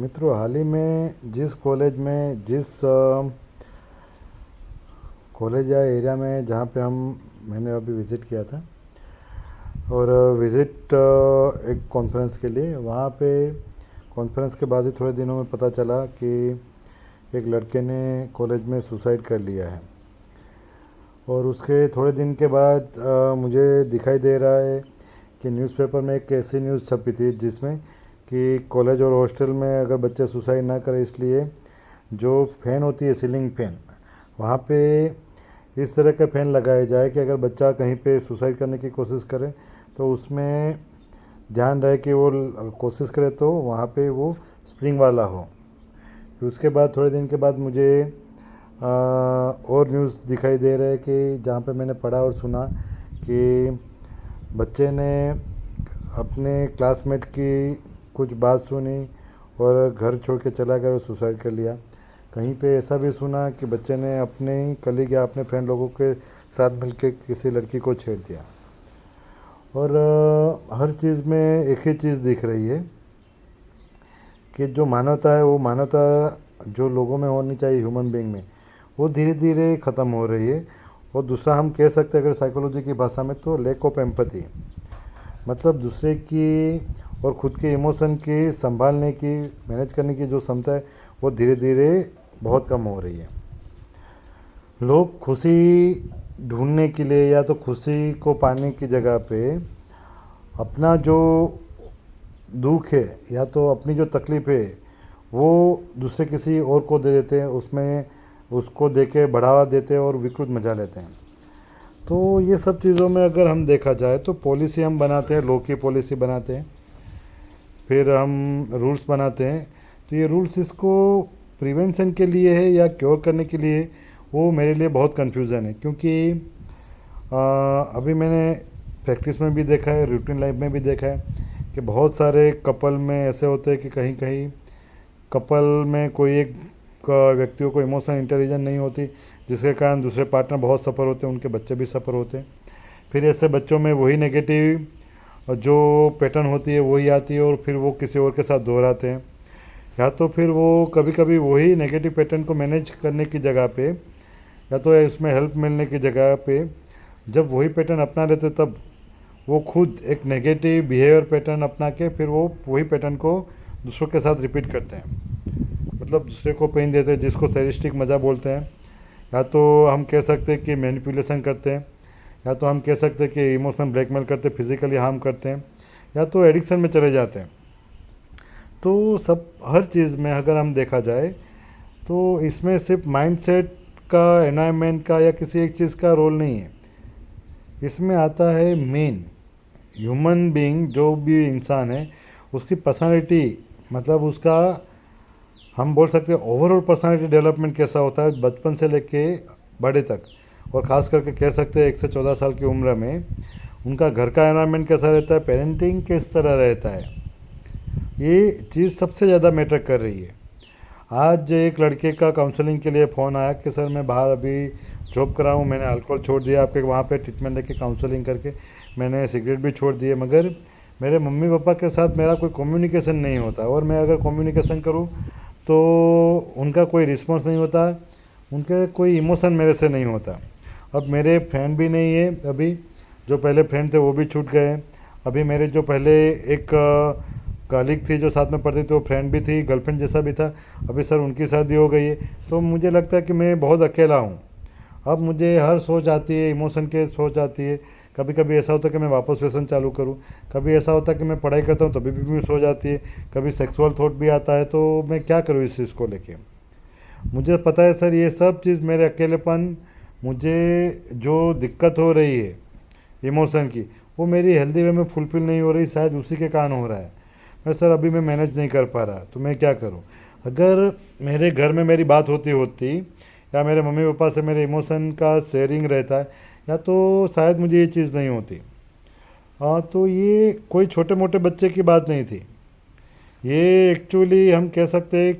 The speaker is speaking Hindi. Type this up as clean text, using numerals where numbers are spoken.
मित्रों, हाल ही में जिस कॉलेज में कॉलेज या एरिया में जहाँ पे मैंने अभी विज़िट किया था, और विज़िट एक कॉन्फ्रेंस के लिए, वहाँ पे कॉन्फ्रेंस के बाद ही थोड़े दिनों में पता चला कि एक लड़के ने कॉलेज में सुसाइड कर लिया है। और उसके थोड़े दिन के बाद मुझे दिखाई दे रहा है कि न्यूज़पेपर में एक ऐसी न्यूज़ छपी थी जिसमें कि कॉलेज और हॉस्टल में अगर बच्चे सुसाइड ना करें, इसलिए जो फ़ैन होती है, सीलिंग फ़ैन, वहाँ पे इस तरह का फ़ैन लगाया जाए कि अगर बच्चा कहीं पे सुसाइड करने की कोशिश करे तो उसमें ध्यान रहे कि वो कोशिश करे तो वहाँ पे वो स्प्रिंग वाला हो। फिर उसके बाद थोड़े दिन के बाद मुझे और न्यूज़ दिखाई दे रहे कि जहाँ पे मैंने पढ़ा और सुना कि बच्चे ने अपने क्लासमेट की कुछ बात सुनी और घर छोड़ के चला गया और सुसाइड कर लिया। कहीं पे ऐसा भी सुना कि बच्चे ने अपने कलीग या अपने फ्रेंड लोगों के साथ मिलकर किसी लड़की को छेड़ दिया। और हर चीज़ में एक ही चीज़ दिख रही है कि जो मानवता है, वो मानवता जो लोगों में होनी चाहिए, ह्यूमन बीइंग में, वो धीरे धीरे ख़त्म हो रही है। और दूसरा हम कह सकते हैं अगर साइकोलॉजी की भाषा में तो लैक ऑफ एम्पैथी, मतलब दूसरे की और ख़ुद के इमोशन की संभालने की, मैनेज करने की जो क्षमता है, वो धीरे धीरे बहुत कम हो रही है। लोग खुशी ढूंढने के लिए या तो खुशी को पाने की जगह पे अपना जो दुख है या तो अपनी जो तकलीफ़ है वो दूसरे किसी और को दे देते हैं, उसमें उसको दे के बढ़ावा देते हैं और विकृत मजा लेते हैं। तो ये सब चीज़ों में अगर हम देखा जाए तो पॉलिसी हम बनाते हैं, लॉ की पॉलिसी बनाते हैं, फिर हम रूल्स बनाते हैं। तो ये रूल्स इसको प्रिवेंशन के लिए है या क्योर करने के लिए, वो मेरे लिए बहुत कन्फ्यूज़न है। क्योंकि अभी मैंने प्रैक्टिस में भी देखा है, रूटीन लाइफ में भी देखा है कि बहुत सारे कपल में ऐसे होते हैं कि कहीं कहीं कपल में कोई एक व्यक्तियों को इमोशनल इंटेलिजेंस नहीं होती, जिसके कारण दूसरे पार्टनर बहुत सफ़र होते हैं, उनके बच्चे भी सफ़र होते हैं। फिर ऐसे बच्चों में वही नेगेटिव जो पैटर्न होती है वही आती है और फिर वो किसी और के साथ दोहराते हैं। या तो फिर वो कभी कभी वही नेगेटिव पैटर्न को मैनेज करने की जगह पे, या तो उसमें हेल्प मिलने की जगह पे, जब वही पैटर्न अपना लेते तब वो खुद एक नेगेटिव बिहेवियर पैटर्न अपना के फिर वो वही पैटर्न को दूसरों के साथ रिपीट करते हैं, मतलब दूसरे को पेन देते हैं, जिसको सैडिस्टिक मज़ा बोलते हैं। या तो हम कह सकते हैं कि मैनिपुलेशन करते हैं, या तो हम कह सकते हैं कि इमोशनल ब्लैकमेल करते हैं, फिजिकली हार्म करते हैं, या तो एडिक्शन में चले जाते हैं। तो सब हर चीज़ में अगर हम देखा जाए तो इसमें सिर्फ माइंडसेट का, एनवायरनमेंट का या किसी एक चीज़ का रोल नहीं है। इसमें आता है मेन ह्यूमन बीइंग, जो भी इंसान है उसकी पर्सनालिटी, मतलब उसका हम बोल सकते हैं ओवरऑल पर्सनालिटी डेवलपमेंट कैसा होता है बचपन से लेके बड़े तक, और ख़ास करके कह सकते हैं 1 से 14 साल की उम्र में उनका घर का एनवायरनमेंट कैसा रहता है, पेरेंटिंग किस तरह रहता है, ये चीज़ सबसे ज़्यादा मैटर कर रही है। आज एक लड़के का काउंसलिंग के लिए फ़ोन आया कि सर मैं बाहर अभी जॉब कर रहा हूँ, मैंने अल्कोहल छोड़ दिया, आपके वहाँ पे ट्रीटमेंट लेके काउंसलिंग करके मैंने सिगरेट भी छोड़ दिए, मगर मेरे मम्मी पापा के साथ मेरा कोई कम्युनिकेशन नहीं होता, और मैं अगर कम्युनिकेशन करूँ तो उनका कोई रिस्पॉन्स नहीं होता, उनका कोई इमोशन मेरे से नहीं होता। अब मेरे फ्रेंड भी नहीं है, अभी जो पहले फ्रेंड थे वो भी छूट गए। अभी मेरे जो पहले एक कलीग थी जो साथ में पढ़ती थी, वो फ्रेंड भी थी, गर्लफ्रेंड जैसा भी था, अभी सर उनकी शादी हो गई है। तो मुझे लगता है कि मैं बहुत अकेला हूँ। अब मुझे हर सोच आती है, इमोशन के सोच आती है। कभी कभी ऐसा होता है कि मैं वापस व्यसन चालू करूं, कभी ऐसा होता है कि मैं पढ़ाई करता हूं तभी भी मैं सो जाती है, कभी सेक्सुअल थॉट भी आता है। तो मैं क्या करूं इस चीज़ को लेके। मुझे पता है सर ये सब चीज़ मेरे अकेलेपन, मुझे जो दिक्कत हो रही है इमोशन की, वो मेरी हेल्दी वे में फुलफिल नहीं हो रही, शायद उसी के कारण हो रहा है। मैं सर अभी मैं मैनेज नहीं कर पा रहा, तो मैं क्या करूं। अगर मेरे घर में मेरी बात होती होती या मेरे मम्मी पापा से मेरे इमोशन का शेयरिंग रहता है, या तो शायद मुझे ये चीज़ नहीं होती। हाँ, तो ये कोई छोटे मोटे बच्चे की बात नहीं थी, ये एक्चुअली हम कह सकते हैं